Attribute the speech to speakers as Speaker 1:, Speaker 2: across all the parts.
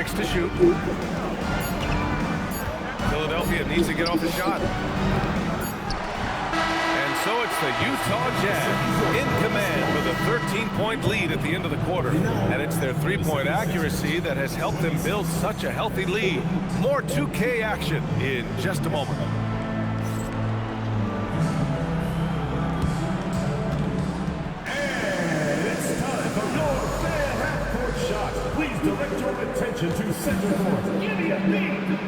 Speaker 1: 6 to shoot. Philadelphia needs to get off the shot. And so it's the Utah Jazz in command with a 13-point lead at the end of the quarter. And it's their three-point accuracy that has helped them build such a healthy lead. More 2K action in just a moment.
Speaker 2: And it's time for your fan half-court shot. Please direct your attention to center court. Give me a beat.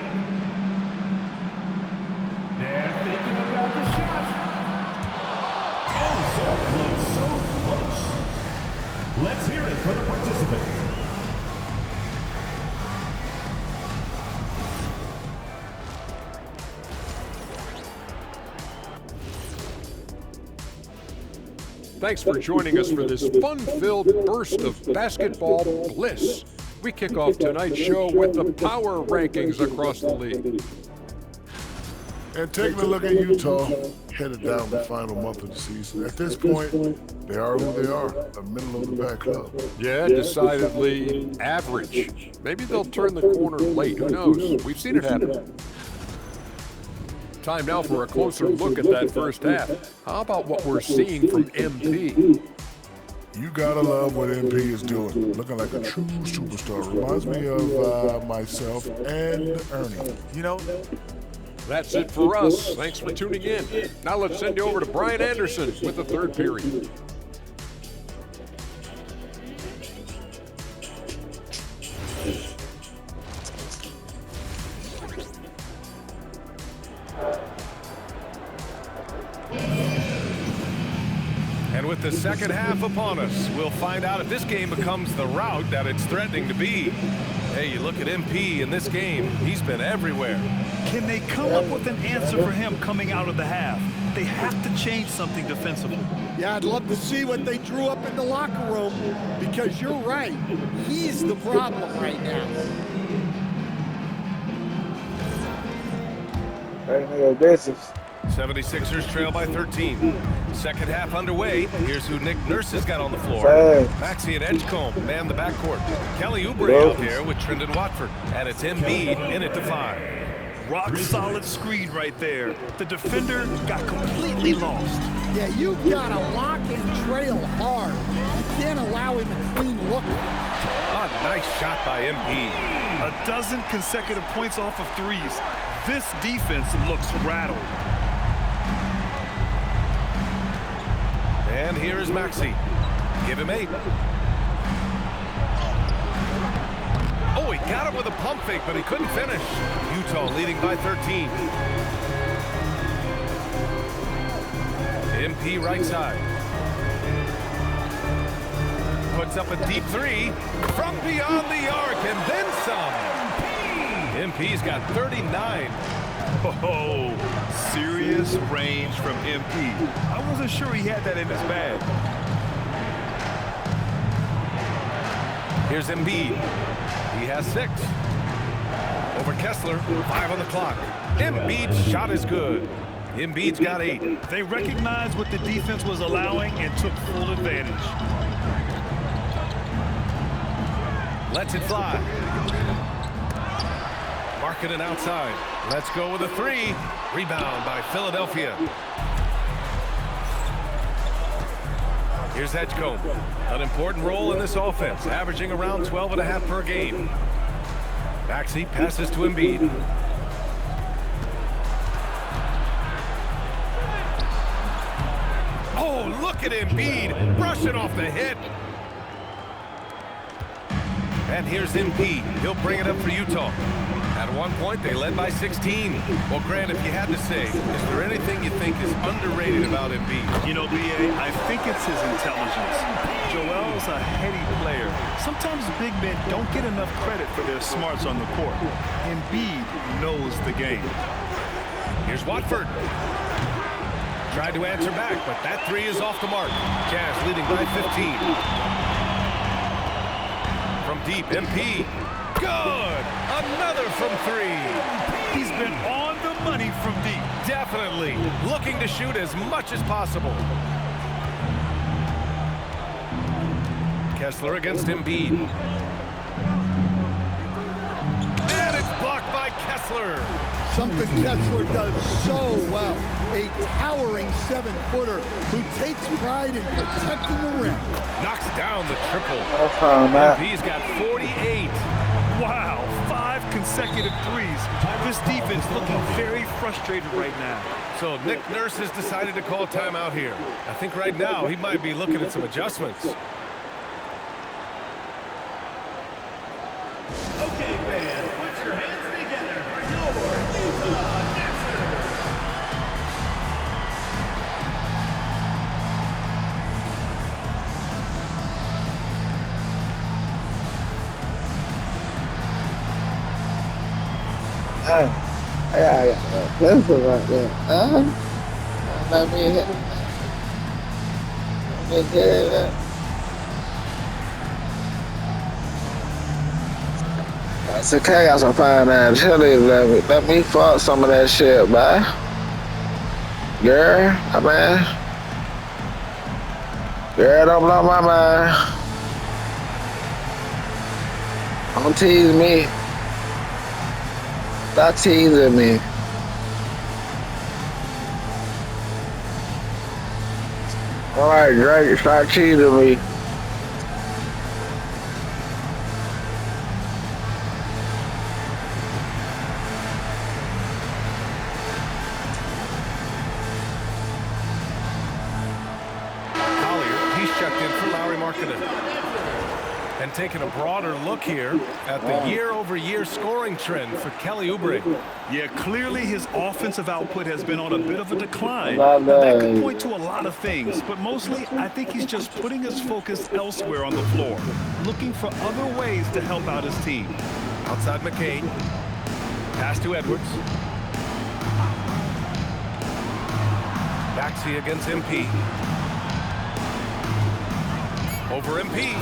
Speaker 2: They're thinking about the shot. Oh, so close. Let's hear it for the participants.
Speaker 3: Thanks for joining us for this fun-filled burst of basketball bliss. We kick off tonight's show with the power rankings across the league.
Speaker 4: And taking a look at Utah, headed down the final month of the season. At this point, they are who they are, a middle-of-the-pack club.
Speaker 3: Yeah, decidedly average. Maybe they'll turn the corner late. Who knows? We've seen it happen. Time now for a closer look at that first half. How about what we're seeing from MP?
Speaker 4: You gotta love what MP is doing. Looking like a true superstar. Reminds me of myself and Ernie.
Speaker 5: You know,
Speaker 3: That's it for us. Thanks for tuning in. Now let's send you over to Brian Anderson with the third period.
Speaker 1: And with the second half upon us, we'll find out if this game becomes the rout that it's threatening to be. Hey, you look at MP in this game, he's been everywhere.
Speaker 5: can they come up with an answer for him coming out of the half? They have to change something defensively.
Speaker 6: Yeah, I'd love to see what they drew up in the locker room, because you're right. He's the problem right now.
Speaker 7: This is
Speaker 1: 76ers trail by 13. Second half underway. Here's who Nick Nurse has got on the floor. Maxey and Edgecombe man the backcourt. Kelly Oubre out there with Trendon Watford. And it's Embiid in at the 5.
Speaker 5: Rock solid screen right there. The defender got completely lost.
Speaker 6: Yeah, you gotta lock and trail hard. You can't allow him a clean look.
Speaker 1: A nice shot by Embiid.
Speaker 5: A dozen consecutive points off of threes. This defense looks rattled.
Speaker 1: And here is Maxey. Give him 8. Oh, he got him with a pump fake, but he couldn't finish. Utah leading by 13. MP right side. Puts up a deep 3 from beyond the arc and then some. MP's got 39.
Speaker 5: Oh, serious range from MP. I wasn't sure he had that in his bag.
Speaker 1: Here's Embiid. He has 6. Over Kessler, 5 on the clock. Embiid's shot is good. Embiid's got 8.
Speaker 5: They recognized what the defense was allowing and took full advantage.
Speaker 1: Lets it fly. Marking it outside. Let's go with a 3. Rebound by Philadelphia. Here's Edgecombe. An important role in this offense, averaging around 12.5 per game. Maxey passes to Embiid. Oh, look at Embiid brushing off the hit. And here's MP. He'll bring it up for Utah. At one point, they led by 16. Well, Grant, if you had to say, is there anything you think is underrated about Embiid?
Speaker 5: You know, B.A., I think it's his intelligence. Joel's a heady player. Sometimes big men don't get enough credit for their smarts on the court. Embiid knows the game.
Speaker 1: Here's Watford. Tried to answer back, but that 3 is off the mark. Jazz leading by 15. From deep, MP. Good! Another from 3.
Speaker 5: He's been on the money from deep.
Speaker 1: Definitely. Looking to shoot as much as possible. Kessler against Embiid. Kessler.
Speaker 6: Something Kessler does so well. A towering 7-footer who takes pride in protecting the rim.
Speaker 1: Knocks down the triple.
Speaker 7: That's fine, man.
Speaker 1: He's got 48.
Speaker 5: Wow, 5 consecutive threes. This defense looking very frustrated right now.
Speaker 1: So Nick Nurse has decided to call timeout here. I think right now he might be looking at some adjustments.
Speaker 2: Okay, fans, put your hands together for your Utah Jackson.
Speaker 7: Yeah. That's right there. Let me hit it. Let me get it. That's okay. I got some fine ass chili. Let me fuck some of that shit, bye. Girl, I mean. Girl, don't blow my mind. Don't tease me. Stop teasing me. Alright, Drake, stop teasing me.
Speaker 1: Collier, he's checked in for Lowry Markkanen. And taking a broader look here at the year-over-year scoring trend for Kelly Oubre.
Speaker 5: Yeah, clearly his offensive output has been on a bit of a decline.
Speaker 7: Not
Speaker 5: Now, that could
Speaker 7: bad.
Speaker 5: point to a lot of things, but mostly I think he's just putting his focus elsewhere on the floor, looking for other ways to help out his team.
Speaker 1: Outside McCain. Pass to Edwards. Baxi against MP. Over MP.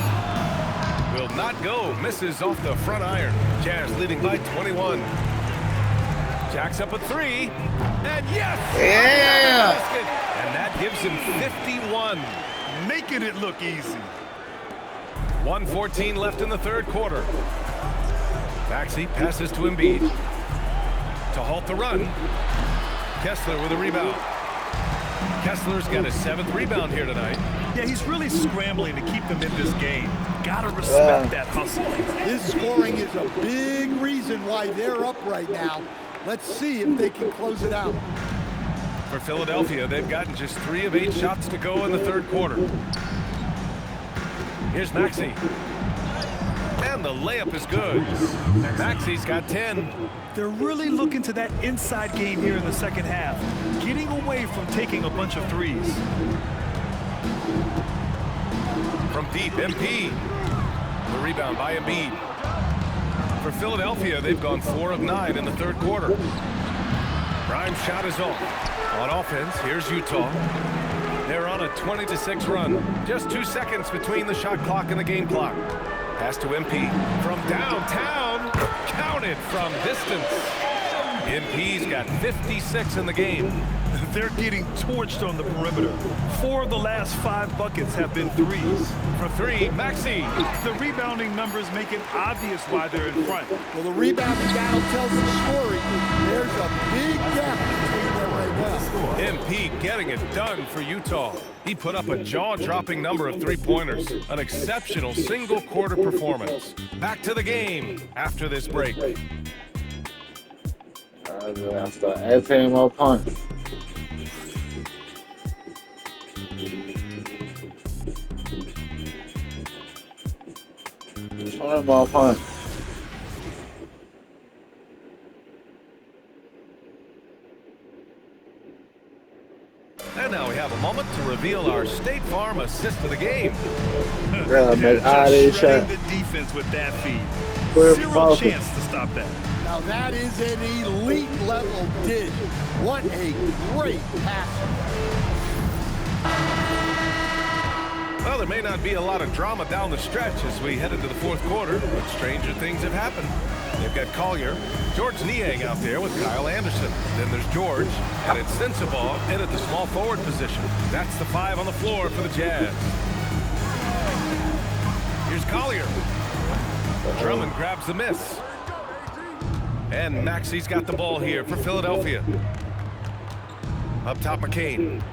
Speaker 1: Will not go. Misses off the front iron. Jazz leading by 21. Jacks up a 3. And yes!
Speaker 7: Yeah!
Speaker 1: Basket. And that gives him 51.
Speaker 5: Making it look easy.
Speaker 1: 1:14 left in the third quarter. Baxi passes to Embiid. To halt the run. Kessler with a rebound. Kessler's got his 7th rebound here tonight.
Speaker 5: Yeah, he's really scrambling to keep them in this game. Gotta respect that hustle.
Speaker 6: His scoring is a big reason why they're up right now. Let's see if they can close it out.
Speaker 1: For Philadelphia, they've gotten just 3 of 8 shots to go in the third quarter. Here's Maxey. And the layup is good. Maxi's got 10.
Speaker 5: They're really looking to that inside game here in the second half, getting away from taking a bunch of threes.
Speaker 1: From deep, MP. The rebound by Embiid. For Philadelphia, they've gone 4 of 9 in the third quarter. Grimes' shot is off. On offense, here's Utah. They're on a 20-6 run. Just 2 seconds between the shot clock and the game clock. Pass to MP. From downtown. Counted from distance. MP's got 56 in the game.
Speaker 5: They're getting torched on the perimeter. 4 of the last 5 buckets have been threes.
Speaker 1: For 3, Maxey.
Speaker 5: The rebounding numbers make it obvious why they're in front.
Speaker 6: Well, the rebounding battle tells the story. There's a big gap between them right now.
Speaker 1: MP getting it done for Utah. He put up a jaw-dropping number of 3-pointers. An exceptional single-quarter performance. Back to the game after this break.
Speaker 7: After 18 more points. One more point.
Speaker 1: And now we have a moment to reveal our State Farm assist of the game.
Speaker 7: Yeah, make all these
Speaker 5: Shredding
Speaker 7: shots.
Speaker 5: the defense with that feed.
Speaker 7: We're
Speaker 5: 0
Speaker 7: focused.
Speaker 5: chance to stop that.
Speaker 6: Now that is an elite level dish. What a great pass.
Speaker 1: Well, there may not be a lot of drama down the stretch as we head into the fourth quarter, but stranger things have happened. They've got Collier, George Niang out there with Kyle Anderson. Then there's George, and it's Sensabaugh in at the small forward position. That's the 5 on the floor for the Jazz. Here's Collier. Drummond grabs the miss. And Maxey's got the ball here for Philadelphia. Up top, McCain.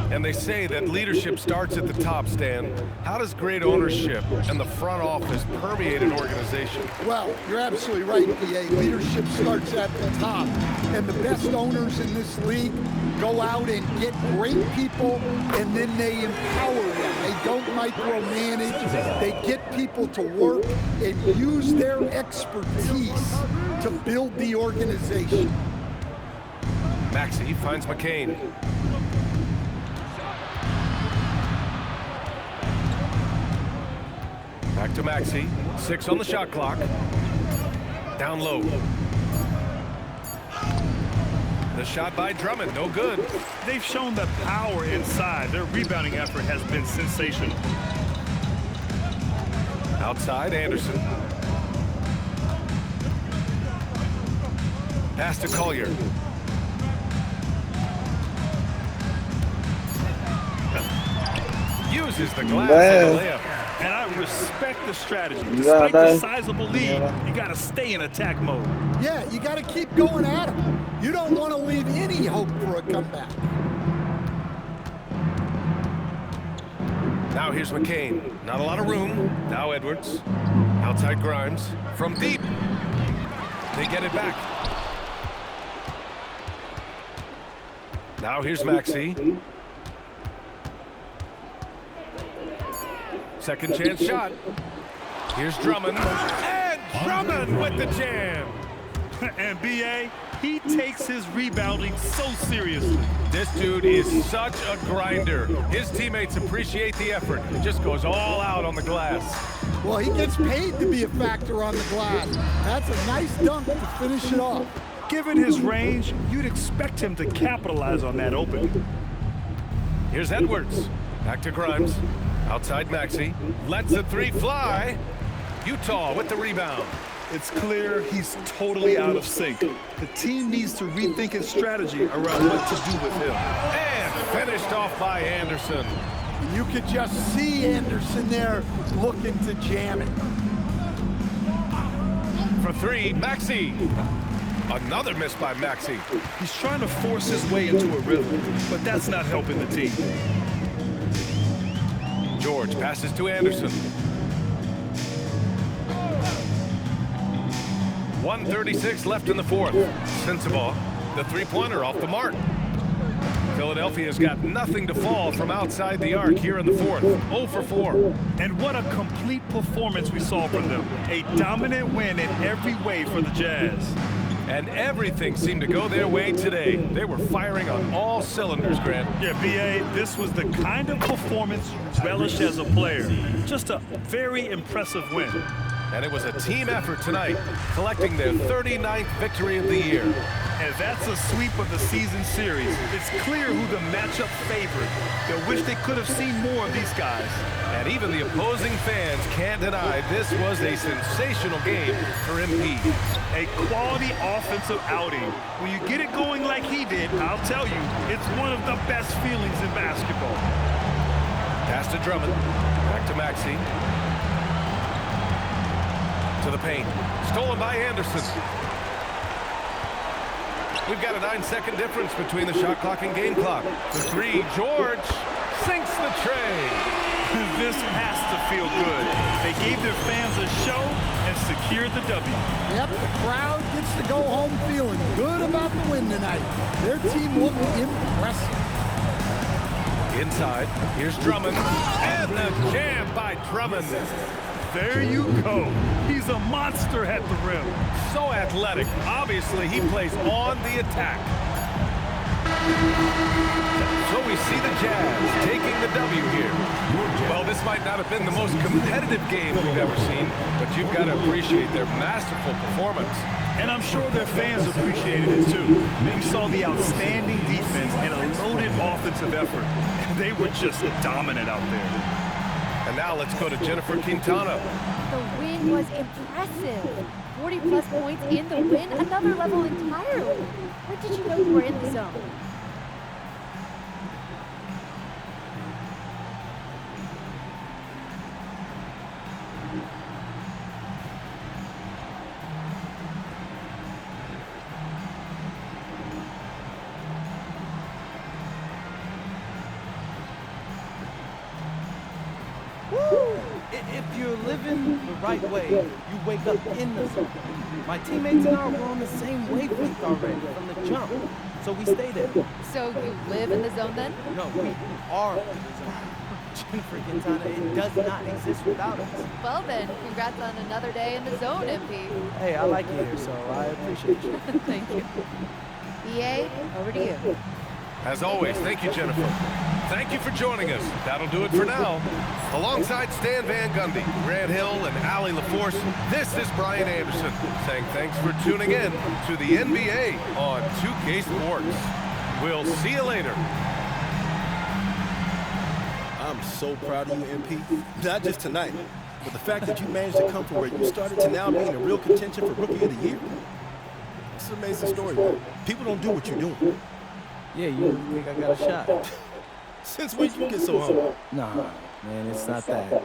Speaker 1: And they say that leadership starts at the top, Stan. How does great ownership and the front office permeate an organization?
Speaker 6: Well, you're absolutely right, PA. Leadership starts at the top. And the best owners in this league go out and get great people, and then they empower them. They don't micromanage. They get people to work and use their expertise to build the organization.
Speaker 1: Maxey finds McCain. Back to Maxey. 6 on the shot clock. Down low. The shot by Drummond, no good.
Speaker 5: They've shown the power inside. Their rebounding effort has been sensational.
Speaker 1: Outside, Anderson. Pass to Collier. Uses the glass on the layup.
Speaker 5: And I respect the strategy. Despite the sizable lead, you got to stay in attack mode.
Speaker 6: Yeah, you got to keep going at them. You don't want to leave any hope for a comeback.
Speaker 1: Now here's McCain. Not a lot of room. Now Edwards. Outside Grimes. From deep. They get it back. Now here's Maxey. Second chance shot. Here's Drummond. And Drummond with the jam.
Speaker 5: And B.A., he takes his rebounding so seriously.
Speaker 1: This dude is such a grinder. His teammates appreciate the effort. He just goes all out on the glass.
Speaker 6: Well, he gets paid to be a factor on the glass. That's a nice dunk to finish it off.
Speaker 5: Given his range, you'd expect him to capitalize on that opening.
Speaker 1: Here's Edwards. Back to Grimes. Outside Maxey. Lets the three fly. Utah with the rebound.
Speaker 5: It's clear he's totally out of sync. The team needs to rethink its strategy around what to do with him.
Speaker 1: And finished off by Anderson.
Speaker 6: You could just see Anderson there looking to jam it.
Speaker 1: For three, Maxey. Another miss by Maxey.
Speaker 5: He's trying to force his way into a rhythm, but that's not helping the team.
Speaker 1: George passes to Anderson. 1:36 left in the fourth. Sensabaugh, the three-pointer off the mark. Philadelphia's got nothing to fall from outside the arc here in the fourth. 0 for 4.
Speaker 5: And what a complete performance we saw from them. A dominant win in every way for the Jazz.
Speaker 1: And everything seemed to go their way today. They were firing on all cylinders, Grant.
Speaker 5: Yeah, B.A., this was the kind of performance you relish as a player. Just a very impressive win.
Speaker 1: And it was a team effort tonight, collecting their 39th victory of the year.
Speaker 5: And that's a sweep of the season series. It's clear who the matchup favored. They'll wish they could have seen more of these guys.
Speaker 1: And even the opposing fans can't deny this was a sensational game for MP.
Speaker 5: A quality offensive outing. When you get it going like he did, I'll tell you, it's one of the best feelings in basketball.
Speaker 1: Pass to Drummond. Back to Maxey. To the paint. Stolen by Anderson. We've got a 9-second difference between the shot clock and game clock. The three, George sinks the tray.
Speaker 5: This has to feel good. They gave their fans a show and secured the W.
Speaker 6: Yep, the crowd gets to go home feeling good about the win tonight. Their team looked impressive.
Speaker 1: Inside, here's Drummond. And the jam by Drummond.
Speaker 5: There you go. He's a monster at the rim.
Speaker 1: So athletic. Obviously, he plays on the attack. So we see the Jazz taking the W here. Well, this might not have been the most competitive game we've ever seen, but you've got to appreciate their masterful performance.
Speaker 5: And I'm sure their fans appreciated it too. We saw the outstanding defense and a loaded offensive effort. They were just dominant out there.
Speaker 1: And now let's go to Jennifer Quintana.
Speaker 8: The win was impressive. 40-plus points in the win, another level entirely. When did you know you were in the zone?
Speaker 9: you're living the right way, you wake up in the zone. My teammates and I were on the same wavelength already from the jump, so we stay there.
Speaker 8: So you live in the zone then?
Speaker 9: No, we are the zone. Jennifer Quintana, it does not exist without us.
Speaker 8: Well then, congrats on another day in the zone, MP.
Speaker 9: Hey, I like you here, so I appreciate you.
Speaker 8: Thank you. EA, over to you.
Speaker 1: As always, thank you, Jennifer. Thank you for joining us. That'll do it for now. Alongside Stan Van Gundy, Grant Hill, and Allie LaForce, this is Brian Anderson saying thanks for tuning in to the NBA on 2K Sports. We'll see you later.
Speaker 10: I'm so proud of you, MP. Not just tonight, but the fact that you managed to come from where you started to now being a real contention for Rookie of the Year. It's an amazing story, man. People don't do what you're doing.
Speaker 9: Yeah, you think I got a shot?
Speaker 10: Since when did you get so humble?
Speaker 9: Nah, man, it's not that.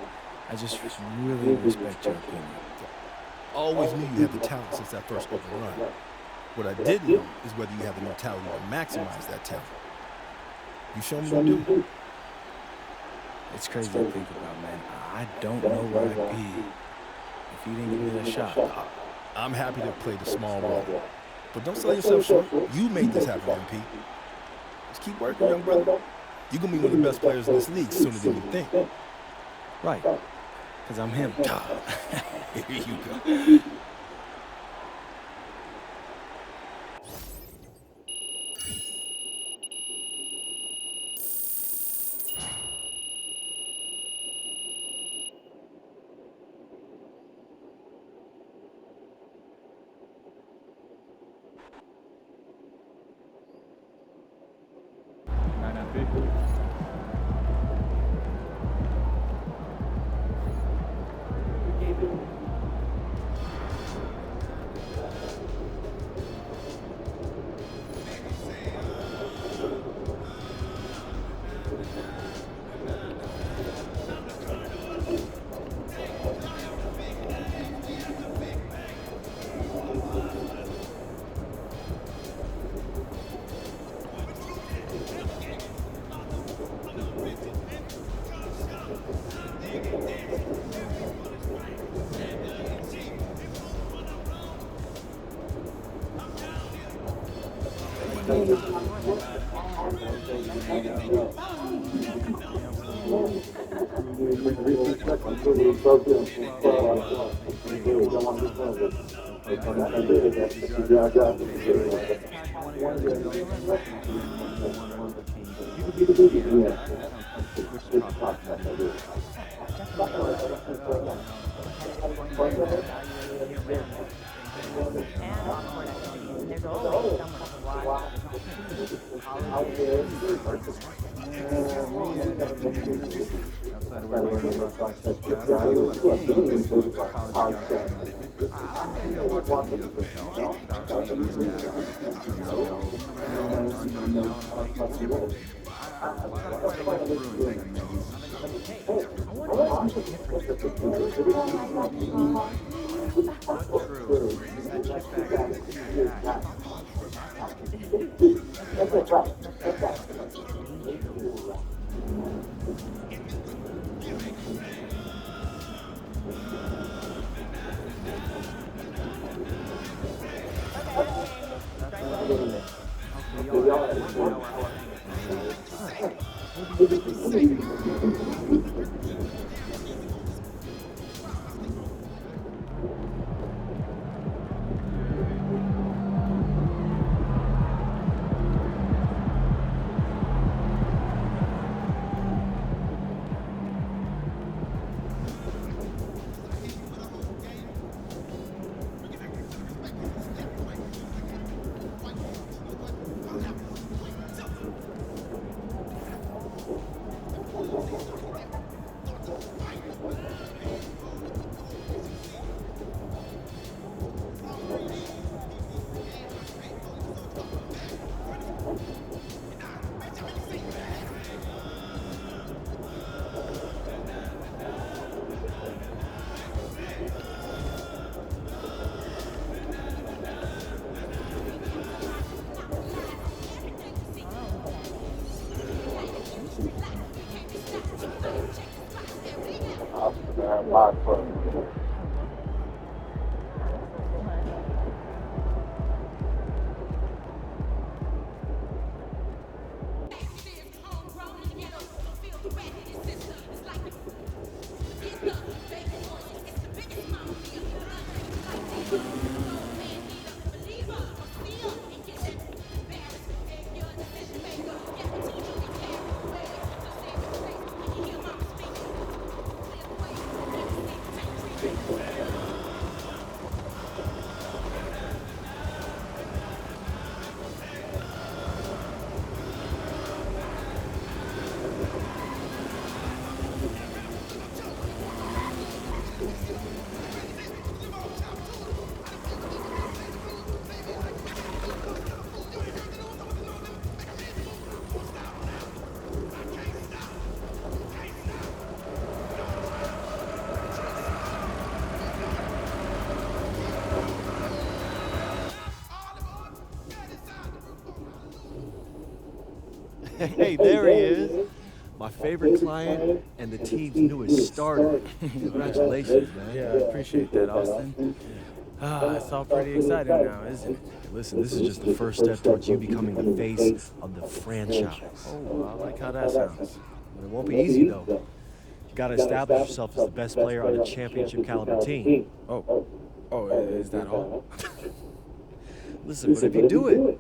Speaker 9: I just really respect your opinion.
Speaker 10: I always knew you had the talent since that first open run. What I didn't know is whether you have the mentality to maximize that talent. You show me you do.
Speaker 9: It's crazy to think about, man. I don't know where I'd be if you didn't give me that shot.
Speaker 10: I'm happy to play the small role. But don't sell yourself short. You made this happen, MP. Just keep working, young brother. You're going to be one of the best players in this league sooner than you think.
Speaker 9: Right. Because I'm him.
Speaker 10: Here you go.
Speaker 7: My foot.
Speaker 10: Hey, there he is. My favorite client and the team's newest starter. Congratulations, man.
Speaker 9: Yeah, I appreciate that, Austin. It's all pretty exciting now, isn't it?
Speaker 10: Listen, this is just the first step towards you becoming the face of the franchise.
Speaker 9: Oh, I like how that sounds.
Speaker 10: But it won't be easy, though. You got to establish yourself as the best player on a championship caliber team.
Speaker 9: Oh, is that all?
Speaker 10: Listen, but if you do it,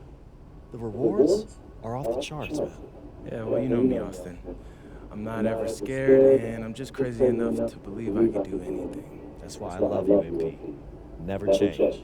Speaker 10: the rewards are off the charts, man.
Speaker 9: Yeah, well, you know me, Austin. I'm not ever scared, and I'm just crazy enough to believe I can do anything.
Speaker 10: That's why I love you, MP. Never change.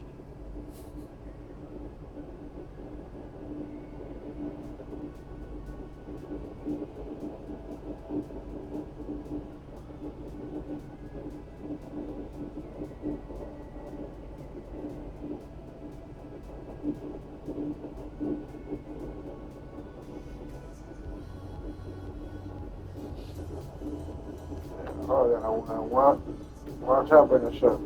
Speaker 7: Oh, yeah, one championship.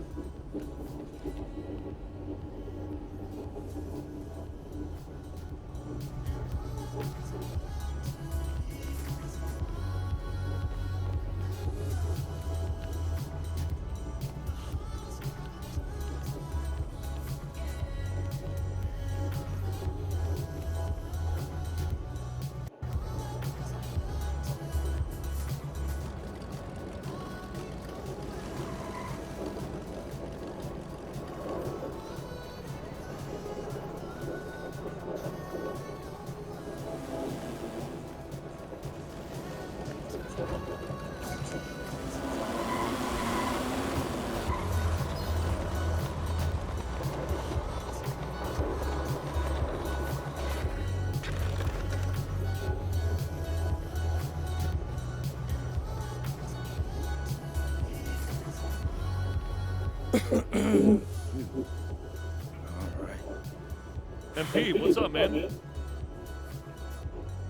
Speaker 11: MP, what's up, man?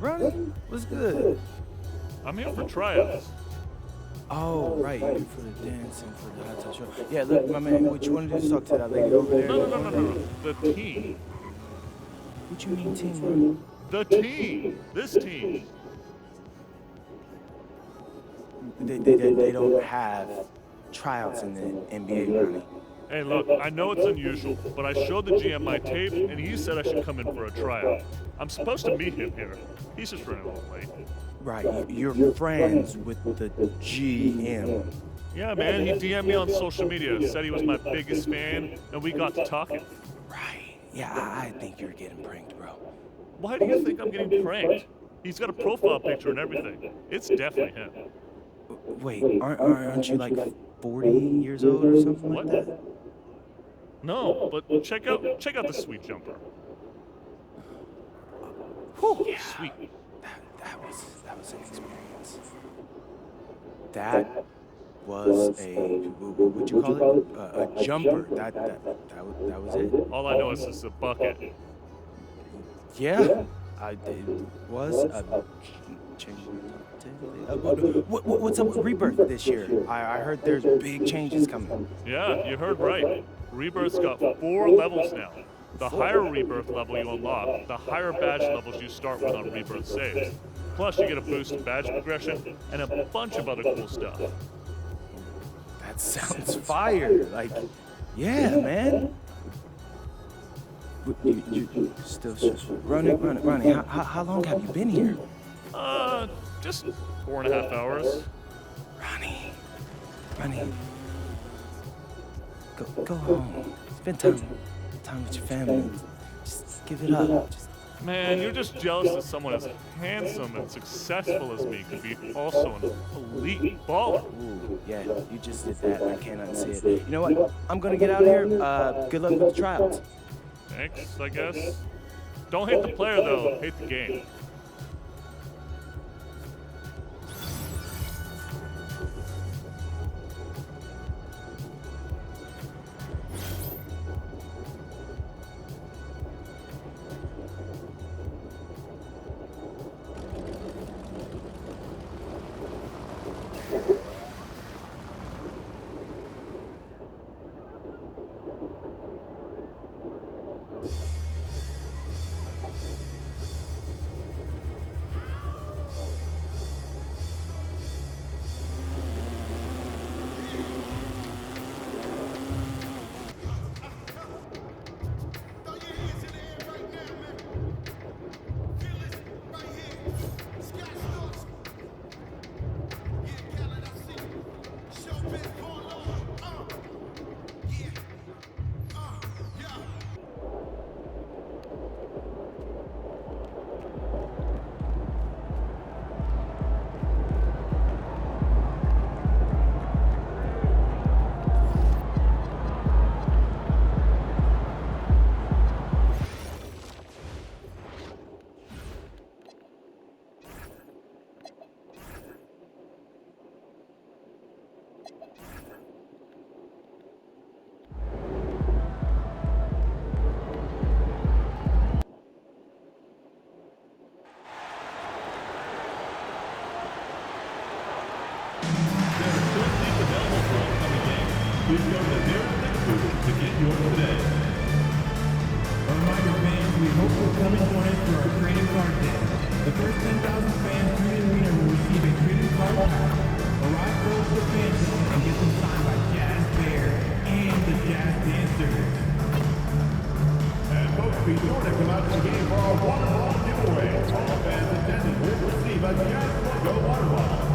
Speaker 9: Ronnie, what's good?
Speaker 11: I'm here for tryouts.
Speaker 9: Oh, right, you here for the dance and for the hot tub show. Yeah, look, my man, what you want to do is talk to that lady over there.
Speaker 11: No. The team.
Speaker 9: What you mean, team?
Speaker 11: The team. This team.
Speaker 9: They don't have tryouts in the NBA, Ronnie.
Speaker 11: Hey, look, I know it's unusual, but I showed the GM my tape, and he said I should come in for a tryout. I'm supposed to meet him here. He's just running a little late.
Speaker 9: Right, you're friends with the GM.
Speaker 11: Yeah, man, he DM'd me on social media, said he was my biggest fan, and we got to talking.
Speaker 9: Right, yeah, I think you're getting pranked, bro.
Speaker 11: Why do you think I'm getting pranked? He's got a profile picture and everything. It's definitely him.
Speaker 9: Wait, aren't you like 40 years old or something like that?
Speaker 11: No, but check out the sweet jumper.
Speaker 9: Whew, yeah.
Speaker 11: Sweet.
Speaker 9: That was an experience. That was a, what would you call it? A jumper. That was it.
Speaker 11: All I know is it's a bucket.
Speaker 9: Yeah, it was a change. What's up with Rebirth this year? I heard there's big changes coming.
Speaker 11: Yeah, you heard right. Rebirth's got 4 levels now. The higher Rebirth level you unlock, the higher badge levels you start with on Rebirth saves. Plus, you get a boost in badge progression and a bunch of other cool stuff.
Speaker 9: That sounds fire. Like, yeah, man. You still Ronnie, how long have you been here?
Speaker 11: Just 4.5 hours.
Speaker 9: Ronnie, go home. Spend time with your family. Just give it up.
Speaker 11: Man, you're just jealous that someone as handsome and successful as me could be also an elite baller.
Speaker 9: Ooh, yeah, you just did that. I can't unsee it. You know what? I'm gonna get out of here. Good luck with the tryouts.
Speaker 11: Thanks, I guess. Don't hate the player, though. Hate the game.
Speaker 2: Please go to the nearest ticket booth to get yours today.
Speaker 12: A reminder, fans, we hope you'll come and join us for our trading card day. The first 10,000 fans to the arena will receive a trading card pack. Arrive early to the fan zone and get them signed by Jazz Bear and the Jazz Dancers.
Speaker 2: And folks, be sure to come out to the game for our water bottle giveaway. All fans attending will receive a Jazz logo water bottle.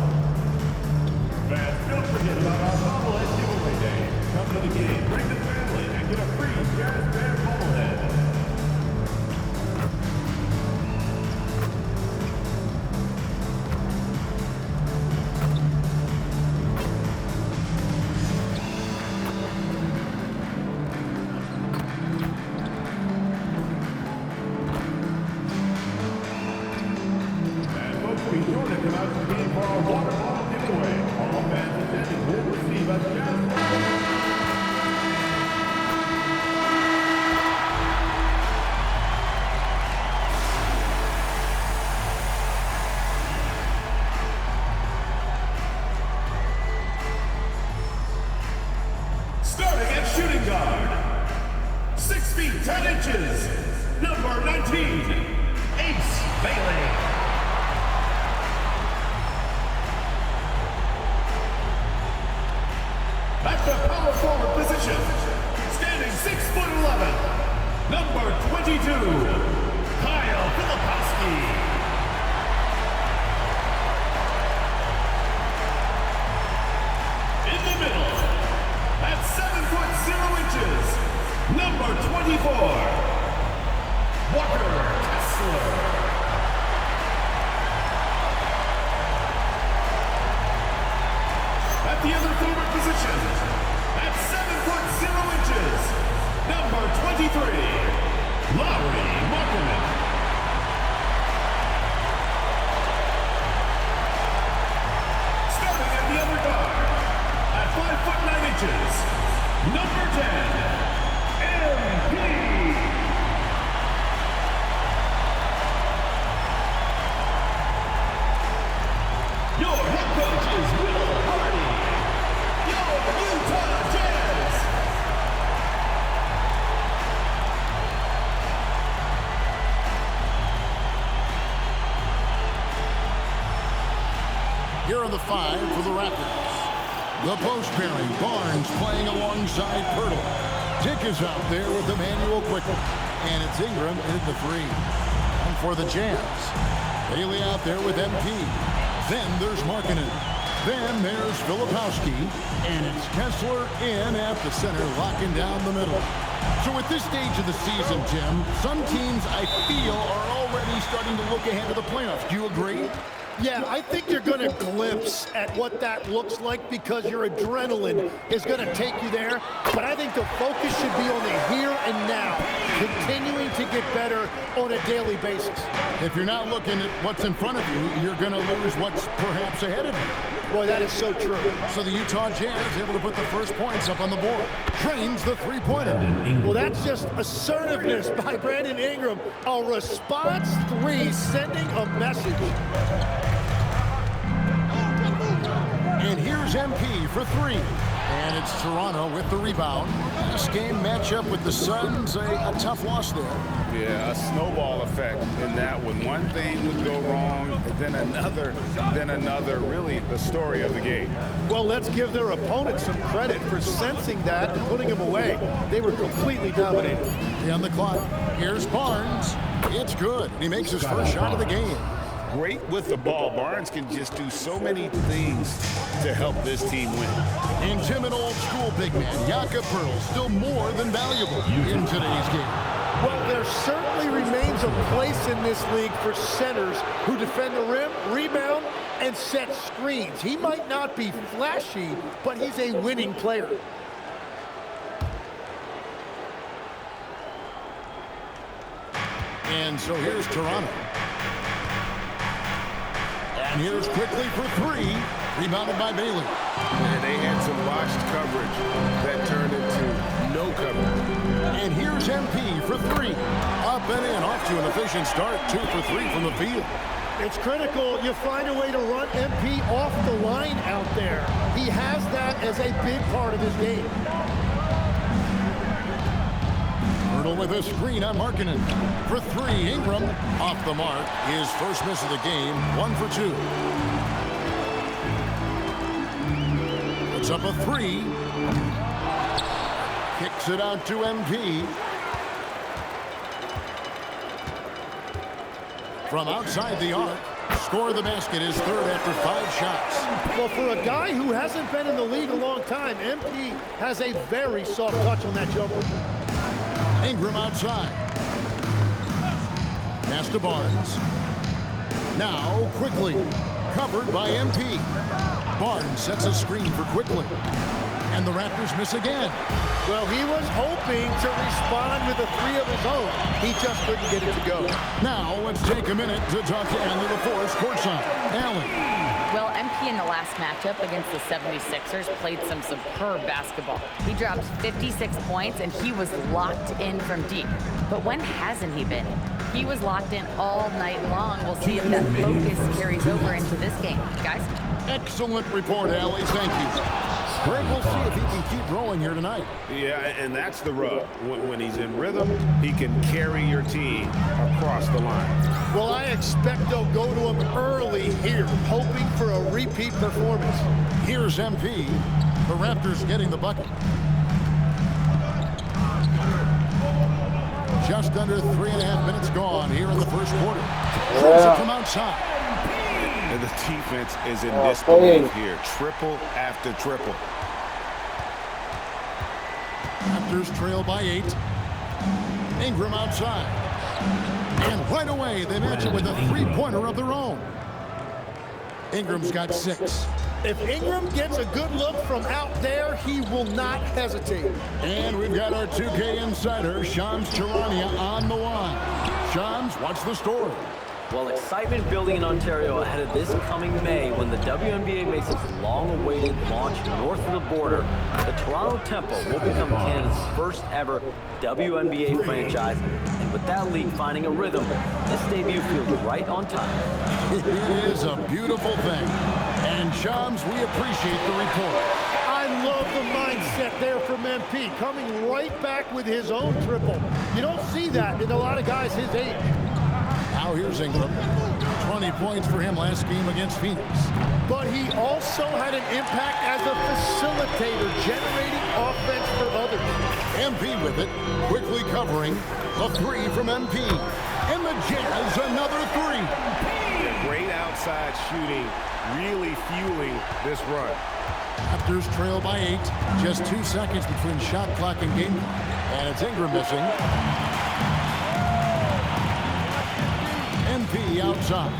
Speaker 2: Fans, don't forget about our bobblehead giveaway day. Come to the game, bring the family, and get a free Jazz Bear bobblehead. And folks, be sure to come out to the game for our water bottle giveaway. All fans attending will receive a Jazz logo. Starting at shooting guard, 6 feet 10 inches, number 19, Ace Bailey. At the power forward position, standing 6'11", number 22, Kyle Filipowski. In the middle, at 7'0", number 24, Walker Kessler. At the other forward position, at 7'0", number 23, Lowry Markman. Starting at the other guard, at 5'9", number 10, MP. Your head coach is Will Hardy. Your Utah Jazz.
Speaker 4: Here are the 5 for the Raptors.
Speaker 13: The post pairing, Barnes playing alongside Pirtle. Dick is out there with Emmanuel quickly. And it's Ingram in the 3. And for the Jazz, Bailey out there with MP. Then there's Markkanen. Then there's Filipowski. And it's Kessler in at the center, locking down the middle. So at this stage of the season, Tim, some teams I feel are already starting to look ahead to the playoffs. Do you agree?
Speaker 14: Yeah, I think you're going to glimpse at what that looks like because your adrenaline is going to take you there. But I think the focus should be on the here and now, continuing to get better on a daily basis.
Speaker 13: If you're not looking at what's in front of you, you're going to lose what's perhaps ahead of you.
Speaker 14: Boy, that is so true.
Speaker 13: So the Utah Jazz able to put the first points up on the board. Trains the three-pointer.
Speaker 14: Well, that's just assertiveness by Brandon Ingram. A response 3, sending a message.
Speaker 13: And here's MP for 3. And it's Toronto with the rebound. Last game matchup with the Suns, a tough loss there.
Speaker 15: Yeah, a snowball effect in that one. One thing would go wrong, then another. Really the story of the game.
Speaker 14: Well, let's give their opponent some credit for sensing that and putting him away. They were completely dominated.
Speaker 13: On the clock, here's Barnes. It's good. He makes his first shot of the game.
Speaker 15: Great with the ball. Barnes can just do so many things to help this team win.
Speaker 13: And Tim, an old-school big man, Jakob Perl, still more than valuable in today's game.
Speaker 14: Well, there certainly remains a place in this league for centers who defend the rim, rebound, and set screens. He might not be flashy, but he's a winning player.
Speaker 13: And so here's Toronto. And here's quickly for 3, rebounded by Bailey.
Speaker 15: And they had some botched coverage that turned into no coverage.
Speaker 13: And here's MP for 3. Up and in, off to an efficient start, 2 for 3 from the field.
Speaker 14: It's critical you find a way to run MP off the line out there. He has that as a big part of his game.
Speaker 13: With a screen on Markkanen. For 3, Ingram off the mark. His first miss of the game, 1 for 2. Puts up a 3. Kicks it out to MP. From outside the arc. Score the basket, his third after 5 shots.
Speaker 14: Well, for a guy who hasn't been in the league a long time, MP has a very soft touch on that jumper.
Speaker 13: Ingram outside. Pass to Barnes. Now, quickly. Covered by MP. Barnes sets a screen for quickly. And the Raptors miss again.
Speaker 14: Well, he was hoping to respond with a 3 of his own. He just couldn't get it to go.
Speaker 13: Now, let's take a minute to talk to Allie LaForce courtside. Allie.
Speaker 16: Well, MP in the last matchup against the 76ers played some superb basketball. He dropped 56 points, and he was locked in from deep. But when hasn't he been? He was locked in all night long. We'll see if that focus carries over into this game. Guys?
Speaker 13: Excellent report, Allie. Thank you. Greg, we'll see if he can keep rolling here tonight.
Speaker 15: Yeah, and that's the rub. When he's in rhythm, he can carry your team across the line.
Speaker 14: Well, I expect they'll go to him early here, hoping for a repeat performance.
Speaker 13: Here's MP. The Raptors getting the bucket. Just under 3.5 minutes gone here in the first quarter. Throws it from outside.
Speaker 15: And the defense is in disbelief here. Triple after triple.
Speaker 13: Raptors trail by 8. Ingram outside. And right away, they match it with a 3-pointer of their own. Ingram's got 6.
Speaker 14: If Ingram gets a good look from out there, he will not hesitate.
Speaker 13: And we've got our 2K insider, Shams Charania, on the line. Shams, what's the story?
Speaker 17: Well, excitement building in Ontario ahead of this coming May when the WNBA makes its long-awaited launch north of the border. The Toronto Tempo will become Canada's first ever WNBA franchise. And with that league finding a rhythm, this debut feels right on time.
Speaker 13: It is a beautiful thing. And Shams, we appreciate the report.
Speaker 14: I love the mindset there from MP, coming right back with his own triple. You don't see that in a lot of guys his age.
Speaker 13: Now here's Ingram. 20 points for him last game against Phoenix.
Speaker 14: But he also had an impact as a facilitator, generating offense for others.
Speaker 13: MP with it, quickly covering. A three from MP. And the Jazz, another three.
Speaker 15: Yeah, great outside shooting, really fueling this run.
Speaker 13: Raptors trail by 8. Just 2 seconds between shot clock and game clock. And it's Ingram missing. MP outside.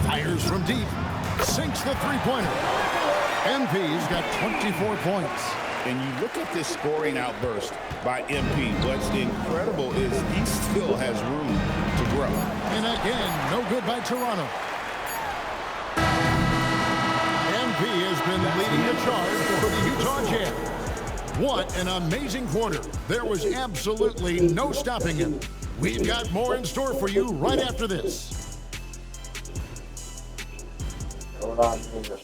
Speaker 13: Fires from deep. Sinks the three-pointer. MP's got 24 points.
Speaker 15: And you look at this scoring outburst by MP. What's incredible is he still has room to grow.
Speaker 13: And again, no good by Toronto. MP has been leading the charge for the Utah Jazz. What an amazing quarter. There was absolutely no stopping him. We've got more in store for you right after this.
Speaker 7: Hold on, nigga.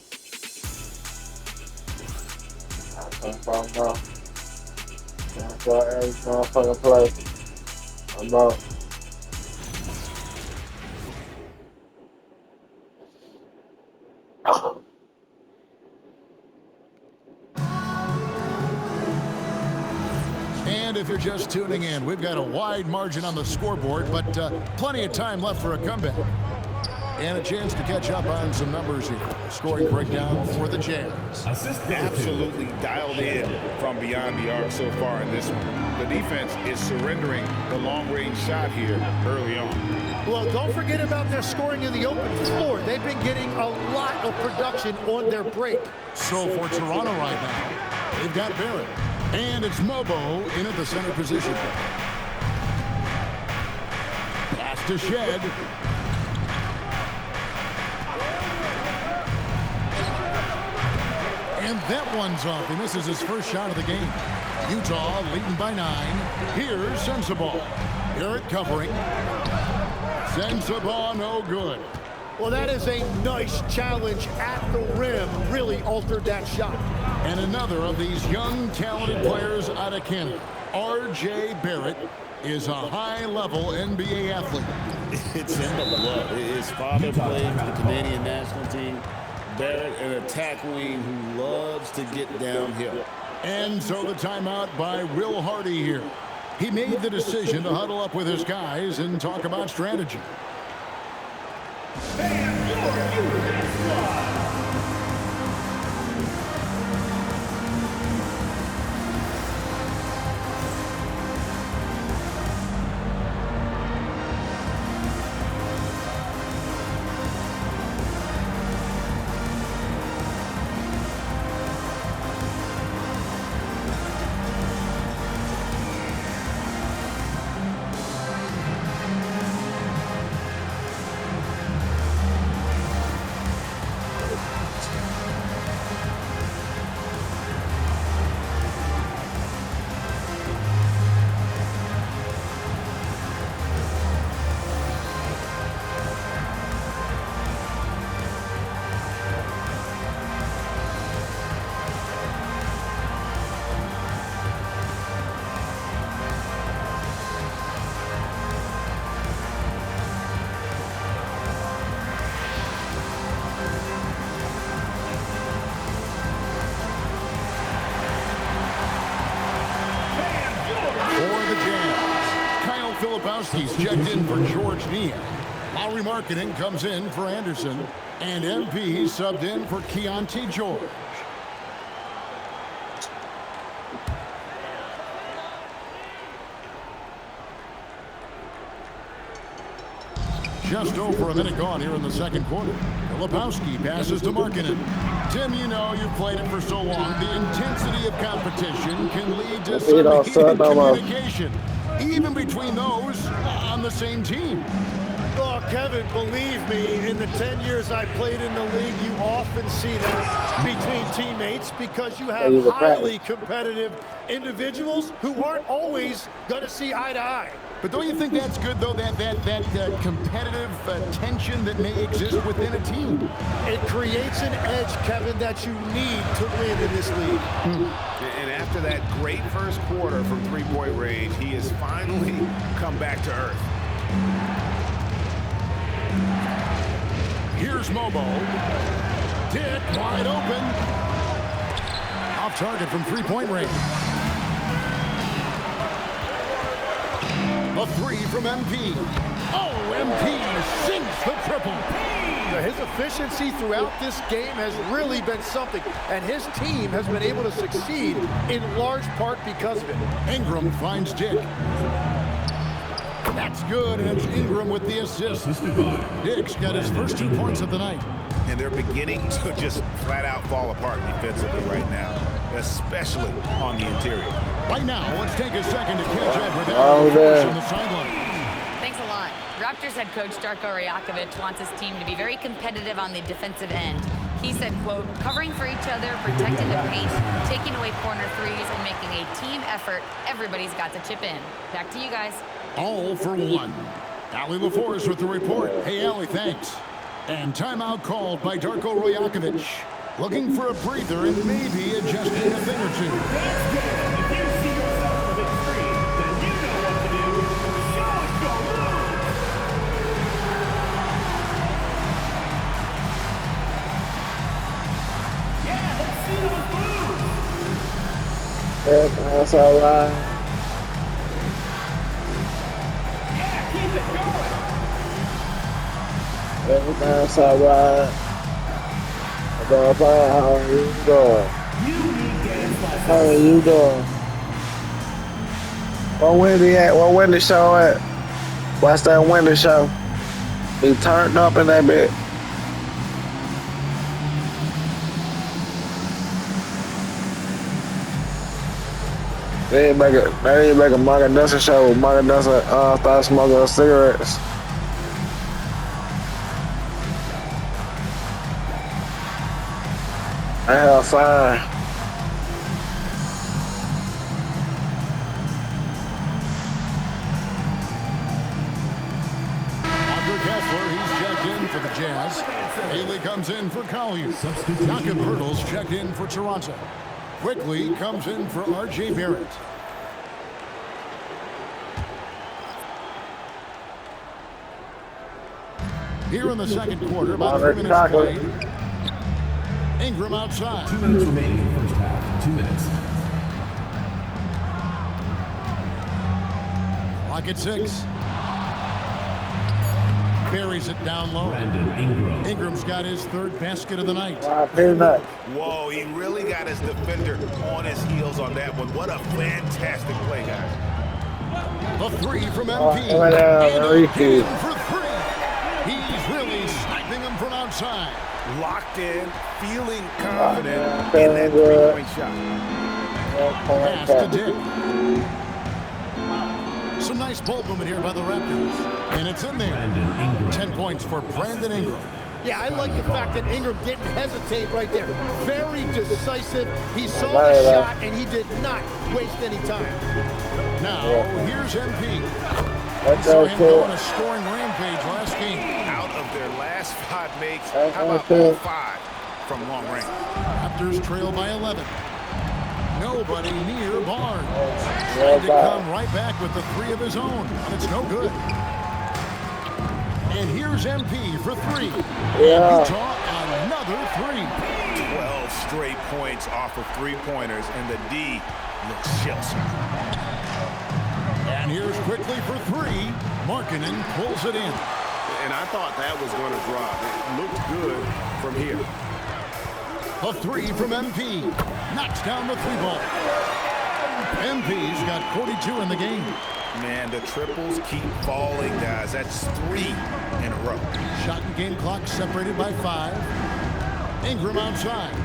Speaker 7: I come from, bro. That's why every motherfucking play. I'm up.
Speaker 13: And if you're just tuning in, we've got a wide margin on the scoreboard, but plenty of time left for a comeback. And a chance to catch up on some numbers here. Scoring breakdown for the Jazz.
Speaker 15: Absolutely dialed in from beyond the arc so far in this one. The defense is surrendering the long-range shot here early on.
Speaker 14: Well, don't forget about their scoring in the open floor. They've been getting a lot of production on their break.
Speaker 13: So for Toronto right now, they've got Barrett. And it's Mobo in at the center position. Pass to Shed. And that one's off. He misses his first shot of the game. Utah leading by 9. Here's Sensabaugh. Barrett covering. Sensabaugh no good.
Speaker 14: Well, that is a nice challenge at the rim. Really altered that shot.
Speaker 13: And another of these young, talented players out of Canada, R.J. Barrett, is a high-level NBA athlete.
Speaker 18: It's in the blood. His father played for the Canadian national team. Barrett, an attack wing who loves to get downhill.
Speaker 13: And so the timeout by Will Hardy here. He made the decision to huddle up with his guys and talk about strategy. He's checked in for George Niang. Lowry Marketing comes in for Anderson. And MP subbed in for Keontae George. Just over a minute gone here in the second quarter. Filipowski passes to Markkanen. Tim, you know, you've played it for so long. The intensity of competition can lead to some heated communication, even between those on the same team.
Speaker 14: Oh, Kevin, believe me, in the 10 years I played in the league, you often see that between teammates because you have highly competitive individuals who aren't always going to see eye to eye.
Speaker 13: But don't you think that's good, though, that competitive tension that may exist within a team?
Speaker 14: It creates an edge, Kevin, that you need to win in this league.
Speaker 15: And after that great first quarter from three-point range, he has finally come back to earth.
Speaker 13: Here's Mobo. Dick wide open. Off target from three-point range. A three from MP. Oh, MP sinks the triple.
Speaker 14: His efficiency throughout this game has really been something, and his team has been able to succeed in large part because of it.
Speaker 13: Ingram finds Dick. That's good, and it's Ingram with the assist. Dick's got his first 2 points of the night.
Speaker 15: And they're beginning to just flat out fall apart defensively right now, especially on the interior.
Speaker 13: Right now, let's take a second to catch up with Aaron on the sideline.
Speaker 16: Thanks a lot. Raptors head coach Darko Rajakovic wants his team to be very competitive on the defensive end. He said, quote, covering for each other, protecting the paint, taking away corner threes, and making a team effort. Everybody's got to chip in. Back to you guys.
Speaker 13: All for one. Allie LaForce with the report. Hey, Allie, thanks. And timeout called by Darko Rajakovic. Looking for a breather and maybe adjusting a thing or two.
Speaker 7: That's all right.
Speaker 12: Yeah, keep it going.
Speaker 7: That's all right. How are you doing? How are you doing? What windy at? What windy show at? What's that windy show? Be turned up in that bit. They make a Margaret Dustin show. Margaret Dustin start smoking cigarettes. I have fine.
Speaker 13: He's checked in for the Jazz. Haley comes in for Collier. Jakob Poeltl's checked in for Toronto. Quickly comes in for R.J. Barrett. Here in the second quarter, about 3 minutes played. Ingram outside.
Speaker 12: 2 minutes remaining in the first half. 2 minutes.
Speaker 13: Clock at 6. Buries it down low.
Speaker 12: Ingram.
Speaker 13: Ingram's got his third basket of the night.
Speaker 15: Whoa, he really got his defender on his heels on that one. What a fantastic play, guys.
Speaker 13: The three from MP. And again for three. He's really sniping him from outside.
Speaker 15: Locked in, feeling confident in that three-point shot.
Speaker 13: Pass to Dick. Some nice ball movement here by the Raptors. And it's in there. 10 points for Brandon Ingram.
Speaker 14: Yeah, I like the fact that Ingram didn't hesitate right there. Very decisive. He saw the shot, and he did not waste any time.
Speaker 13: Now, here's MP. We saw him go on a scoring rampage last game.
Speaker 15: Out of their last 5 makes, how about all 5 from long range?
Speaker 13: Raptors trail by 11. Nobody near Barnes. Trying to come right back with the 3 of his own, but it's no good. And here's MP for 3.
Speaker 7: Yeah.
Speaker 13: Utah, another 3.
Speaker 15: 12 straight points off of 3-pointers, and the D looks shell-shocked.
Speaker 13: And here's quickly for 3. Markkanen pulls it in.
Speaker 18: And I thought that was going to drop. It looked good from here.
Speaker 13: A 3 from MP. Knocks down the 3-ball. MP's got 42 in the game.
Speaker 15: Man, the triples keep falling, guys. That's 3 in a row.
Speaker 13: Shot and game clock separated by 5. Ingram outside.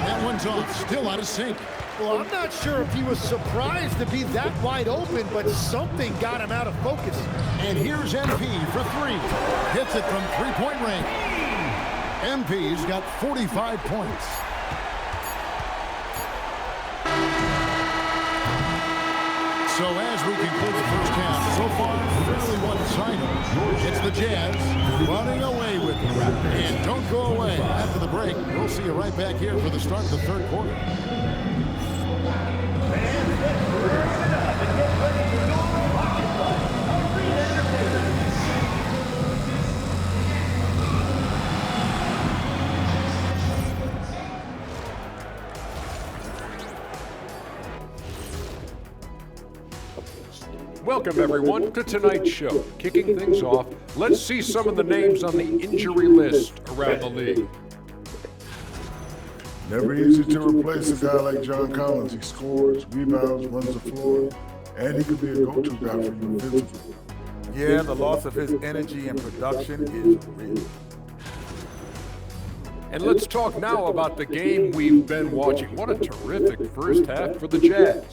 Speaker 13: That one's off. Still out of sync.
Speaker 14: Well, I'm not sure if he was surprised to be that wide open, but something got him out of focus.
Speaker 13: And here's MP for 3. Hits it from 3-point range. MP's got 45 points. So as we conclude the first half, so far, fairly one-sided. It's the Jazz running away with it. And don't go away. After the break, we'll see you right back here for the start of the third quarter.
Speaker 3: Welcome, everyone, to tonight's show. Kicking things off, let's see some of the names on the injury list around the league.
Speaker 4: Never easy to replace a guy like John Collins. He scores, rebounds, runs the floor, and he could be a go-to guy for you offensively.
Speaker 19: Yeah, the loss of his energy and production is real.
Speaker 3: And let's talk now about the game we've been watching. What a terrific first half for the Jazz.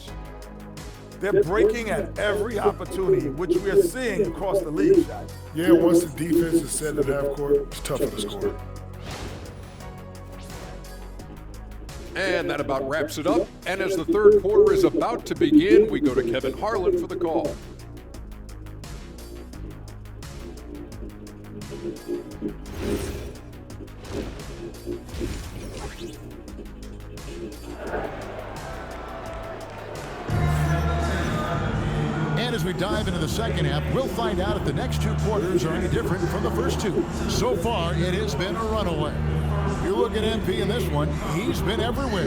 Speaker 19: They're breaking at every opportunity, which we are seeing across the league, Shaq.
Speaker 4: Yeah, once the defense is set at half court, it's tougher to score.
Speaker 3: And that about wraps it up. And as the third quarter is about to begin, we go to Kevin Harlan for the call.
Speaker 13: And as we dive into the second half, we'll find out if the next two quarters are any different from the first two. So far, it has been a runaway. You look at MP in this one, he's been everywhere.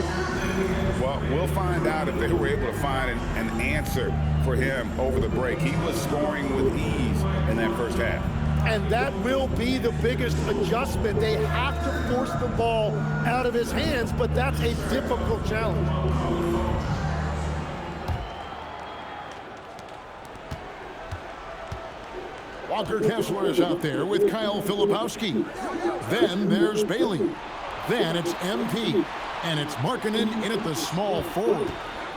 Speaker 15: Well, we'll find out if they were able to find an answer for him over the break. He was scoring with ease in that first half.
Speaker 14: And that will be the biggest adjustment. They have to force the ball out of his hands, but that's a difficult challenge.
Speaker 13: Walker Kessler is out there with Kyle Filipowski. Then there's Bailey. Then it's MP. And it's Markkanen in at the small forward.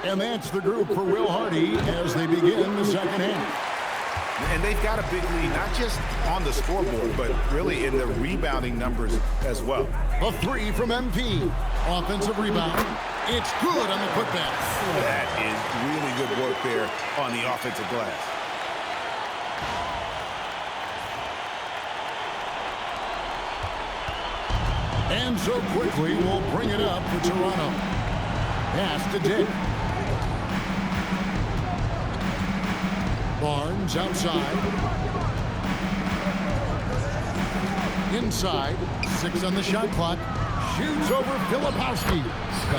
Speaker 13: And that's the group for Will Hardy as they begin the second half.
Speaker 15: And they've got a big lead, not just on the scoreboard, but really in the rebounding numbers as well.
Speaker 13: A three from MP. Offensive rebound. It's good on the putback.
Speaker 15: That is really good work there on the offensive glass.
Speaker 13: And so quickly, we'll bring it up for Toronto. Pass to Dick. Barnes outside. Inside. 6 on the shot clock. Shoots over Filipowski.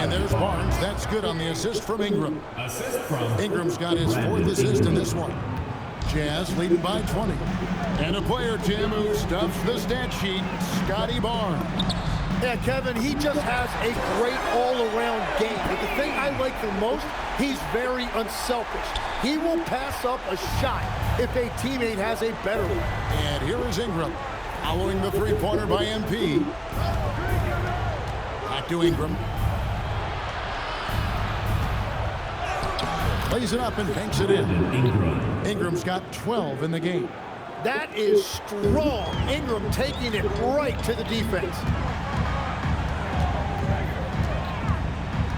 Speaker 13: And there's Barnes. That's good on the assist from Ingram. Ingram's got his 4th assist in this one. Jazz leading by 20. And a player, Tim, who stuffs the stat sheet, Scotty Barnes.
Speaker 14: Yeah, Kevin, he just has a great all-around game. But the thing I like the most, he's very unselfish. He will pass up a shot if a teammate has a better one.
Speaker 13: And here is Ingram, following the three-pointer by MP. Back to Ingram. Plays it up and banks it in. Ingram's got 12 in the game.
Speaker 14: That is strong. Ingram taking it right to the defense.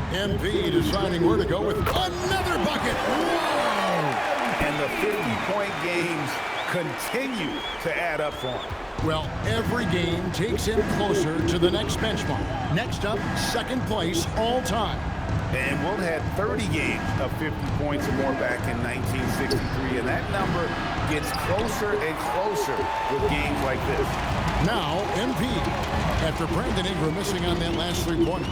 Speaker 13: MP deciding where to go with another bucket. Whoa!
Speaker 15: And the 50-point games continue to add up for him.
Speaker 13: Well, every game takes him closer to the next benchmark. Next up, second place all time.
Speaker 15: And Wilt had 30 games of 50 points or more back in 1963, and that number gets closer and closer with games like this.
Speaker 13: Now, MP, after Brandon Ingram missing on that last three-pointer.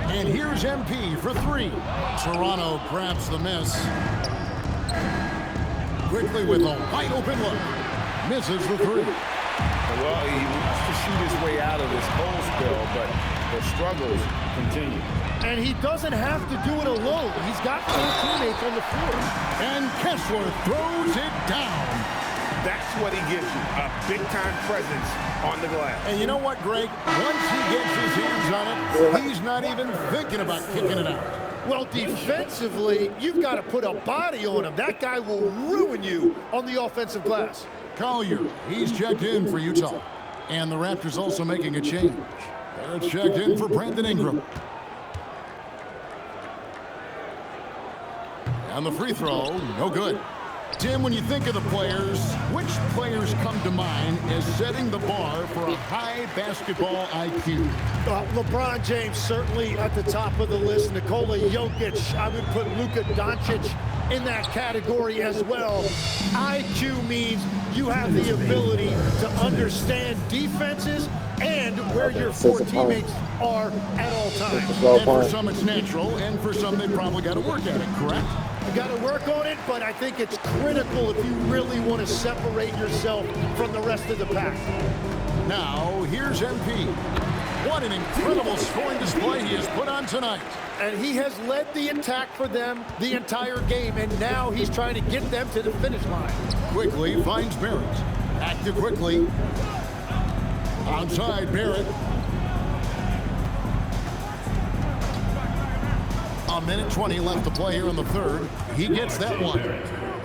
Speaker 13: And here's MP for 3. Toronto grabs the miss. Quickly with a wide open look. Misses the 3.
Speaker 15: Well, he wants to shoot his way out of this cold spell, but the struggles continue.
Speaker 14: And he doesn't have to do it alone. He's got 4 teammates on the floor.
Speaker 13: And Kessler throws it down.
Speaker 15: That's what he gives you, a big-time presence on the glass.
Speaker 13: And you know what, Greg? Once he gets his hands on it, he's not even thinking about kicking it out.
Speaker 14: Well, defensively, you've got to put a body on him. That guy will ruin you on the offensive glass.
Speaker 13: Collier, he's checked in for Utah. And the Raptors also making a change. They're checked in for Brandon Ingram. And the free throw, no good. Tim, when you think of the players, which players come to mind as setting the bar for a high basketball IQ?
Speaker 14: LeBron James certainly at the top of the list. Nikola Jokic, I would put Luka Doncic in that category as well. IQ means you have the ability to understand defenses and where your 4 teammates are at all times.
Speaker 13: And for some it's natural, and for some they probably got to work at it, correct?
Speaker 14: You got to work on it, but I think it's critical if you really want to separate yourself from the rest of the pack.
Speaker 13: Now, here's MP. What an incredible scoring display he has put on tonight.
Speaker 14: And he has led the attack for them the entire game, and now he's trying to get them to the finish line.
Speaker 13: Quickly finds Barrett. Active quickly. Outside Barrett. A minute 20 left to play here in the third. He gets that one.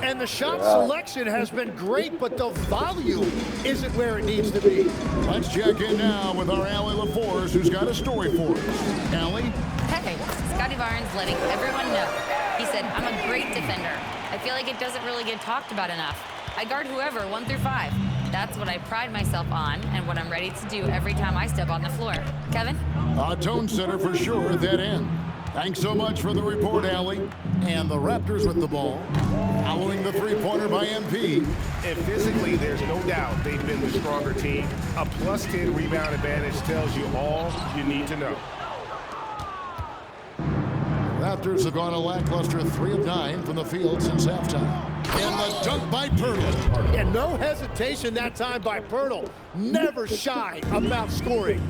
Speaker 14: And the shot selection has been great, but the volume isn't where it needs to be.
Speaker 13: Let's check in now with our Allie LaForce, who's got a story for us. Allie?
Speaker 16: Hey, Scotty Barnes letting everyone know. He said, I'm a great defender. I feel like it doesn't really get talked about enough. I guard whoever, 1 through 5. That's what I pride myself on and what I'm ready to do every time I step on the floor. Kevin?
Speaker 13: A tone setter for sure at that end. Thanks so much for the report, Allie. And the Raptors with the ball, following the three-pointer by MP.
Speaker 15: And physically, there's no doubt they've been the stronger team. A plus 10 rebound advantage tells you all you need to know.
Speaker 13: Raptors have gone a lackluster 3 of 9 from the field since halftime. And the dunk by Pirtle.
Speaker 14: And no hesitation that time by Pirtle. Never shy about scoring.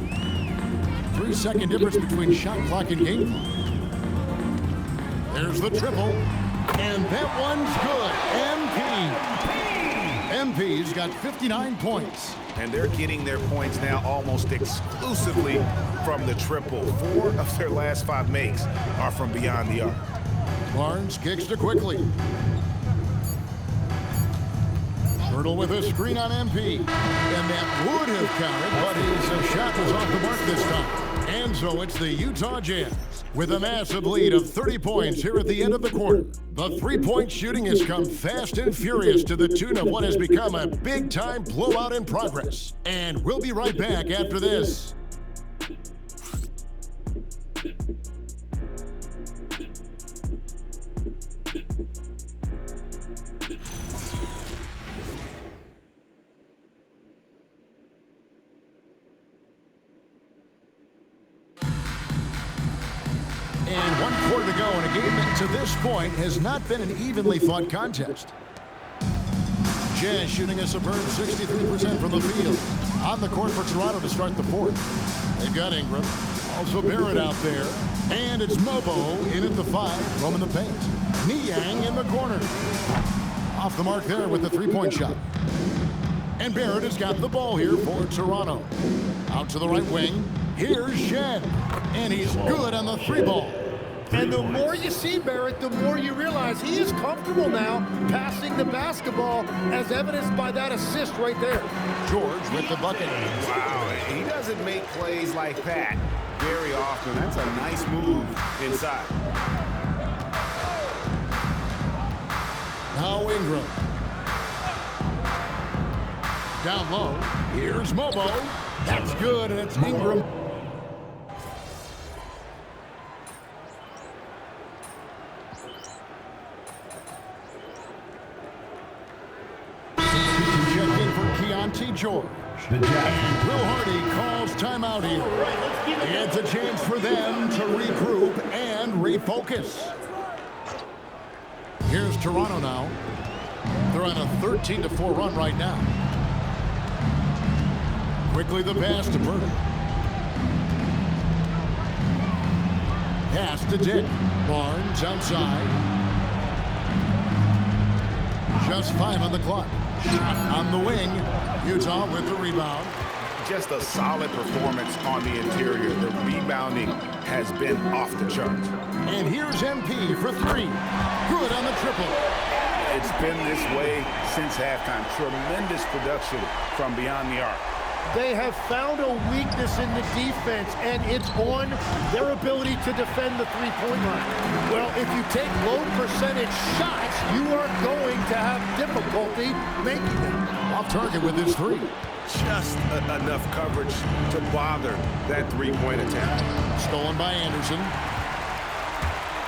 Speaker 13: 3-second difference between shot clock and game clock. There's the triple. And that one's good. MP's got 59 points.
Speaker 15: And they're getting their points now almost exclusively from the triple. 4 of their last 5 makes are from beyond the arc.
Speaker 13: Barnes kicks to quickly. Pirtle with a screen on MP. And that would have counted, but his shot was off the mark this time. And so it's the Utah Jazz with a massive lead of 30 points here at the end of the quarter. The three-point shooting has come fast and furious to the tune of what has become a big-time blowout in progress. And we'll be right back after this. And 1 quarter to go in a game that to this point has not been an evenly fought contest. Jazz shooting a superb 63% from the field. On the court for Toronto to start the fourth. They've got Ingram, also Barrett out there. And it's Mobo in at the 5, roaming the paint. Niang in the corner. Off the mark there with the three-point shot. And Barrett has got the ball here for Toronto. Out to the right wing. Here's Shen. And he's good on the 3-ball.
Speaker 14: And the more you see Barrett, the more you realize he is comfortable now passing the basketball, as evidenced by that assist right there.
Speaker 13: George with the bucket.
Speaker 15: Wow, he doesn't make plays like that very often. That's a nice move inside.
Speaker 13: Now Ingram. Down low. Here's Mobo. That's good, and it's Ingram. George. Will Hardy calls timeout here. It's a chance for them to regroup and refocus. Here's Toronto now. They're on a 13-4 run right now. Quickly the pass to Burton. Pass to Dick. Barnes outside. Just 5 on the clock. Shot on the wing. Utah with the rebound.
Speaker 15: Just a solid performance on the interior. The rebounding has been off the charts.
Speaker 13: And here's MP for 3. Good on the triple.
Speaker 15: It's been this way since halftime. Tremendous production from beyond the arc.
Speaker 14: They have found a weakness in the defense, and it's on their ability to defend the three-point line. Well, if you take low percentage shots, you are going to have difficulty making them.
Speaker 13: Off target with his 3.
Speaker 15: Just enough coverage to bother that three-point attempt.
Speaker 13: Stolen by Anderson.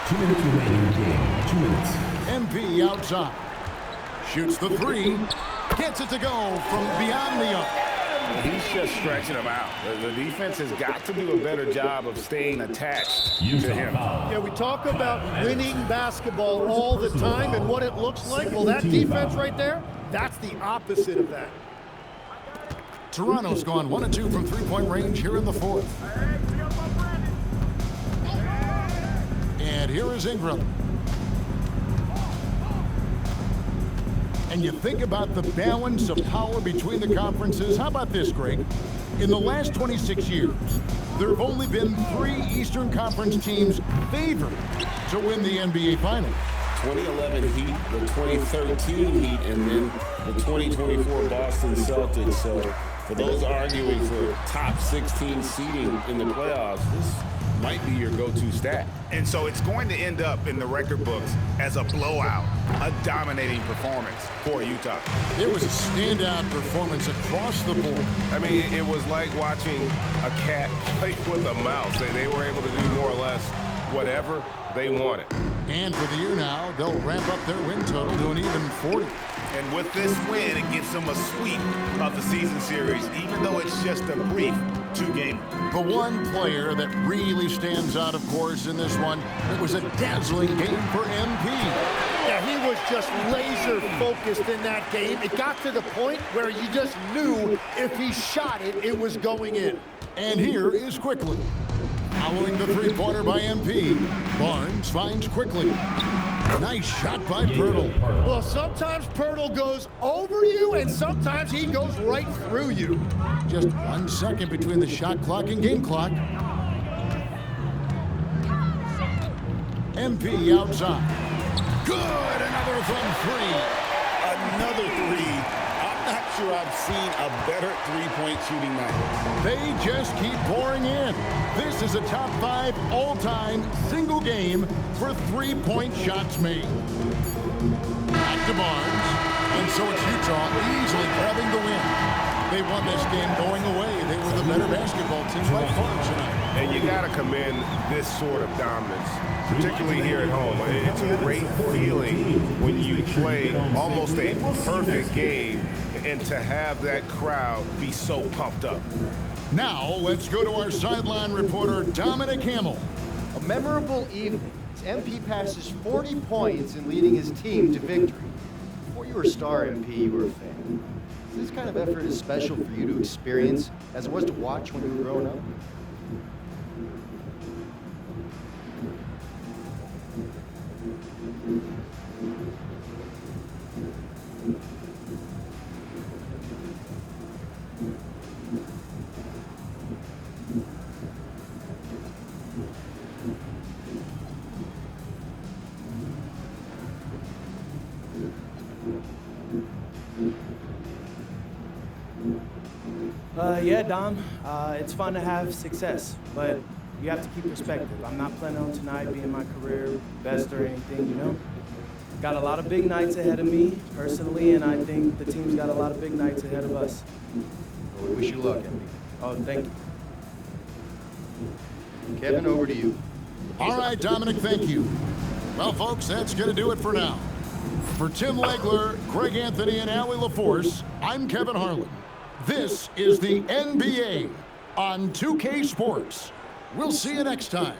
Speaker 12: 2 minutes remaining in the game. 2 minutes.
Speaker 13: MP outside. Shoots the 3. Gets it to go from beyond the arc.
Speaker 15: He's just stretching them out. The defense has got to do a better job of staying attached to him.
Speaker 14: Yeah, we talk about winning basketball all the time and what it looks like. Well, that defense right there, that's the opposite of that.
Speaker 13: Toronto's gone 1 of 2 from three-point range here in the fourth. And here is Ingram. And you think about the balance of power between the conferences. How about this, Greg? In the last 26 years, there have only been 3 Eastern Conference teams favored to win the NBA Finals.
Speaker 18: 2011 Heat, the 2013 Heat, and then the 2024 Boston Celtics. So for those arguing for top 16 seeding in the playoffs, this might be your go-to stat.
Speaker 15: And so it's going to end up in the record books as a blowout, a dominating performance for Utah.
Speaker 13: It was a standout performance across the board.
Speaker 1: I mean, it was like watching a cat play with a mouse. They were able to do more or less whatever they wanted.
Speaker 13: And for the year now, they'll ramp up their win total to an even 40.
Speaker 15: And with this win, it gives them a sweep of the season series, even though it's just a brief 2-game.
Speaker 13: The one player that really stands out, of course, in this one, it was a dazzling game for MP.
Speaker 14: Yeah, he was just laser focused in that game. It got to the point where you just knew if he shot it, it was going in.
Speaker 13: And here is Quickly. Following the three-pointer by MP, Barnes finds Quickly. Nice shot by Pirtle.
Speaker 14: Well, sometimes Pirtle goes over you, and sometimes he goes right through you.
Speaker 13: Just 1 second between the shot clock and game clock. MP outside. Good, another from 3.
Speaker 18: Another 3. I'm not sure I've seen a better three-point shooting night.
Speaker 13: They just keep pouring in. This is a top 5 all-time single game for three-point shots made. Back to Barnes. And so it's Utah easily grabbing the win. They won this game going away. They were the better basketball team by far tonight.
Speaker 1: And you got to commend this sort of dominance, particularly here at home. It's a great feeling when you play almost a perfect game and to have that crowd be so pumped up.
Speaker 13: Now, let's go to our sideline reporter, Dominic Hamill.
Speaker 20: A memorable evening as MP passes 40 points in leading his team to victory. Before you were a star, MP, you were a fan. Is this kind of effort as special for you to experience as it was to watch when you were growing up?
Speaker 9: Yeah, Dom, it's fun to have success, but you have to keep perspective. I'm not planning on tonight being my career best or anything, you know? Got a lot of big nights ahead of me, personally, and I think the team's got a lot of big nights ahead of us.
Speaker 20: Well, we wish you luck, MP.
Speaker 9: Oh, thank you.
Speaker 20: Kevin, over to you.
Speaker 13: All right, Dominic, thank you. Well, folks, that's going to do it for now. For Tim Legler, Greg Anthony, and Allie LaForce, I'm Kevin Harlan. This is the NBA on 2K Sports. We'll see you next time.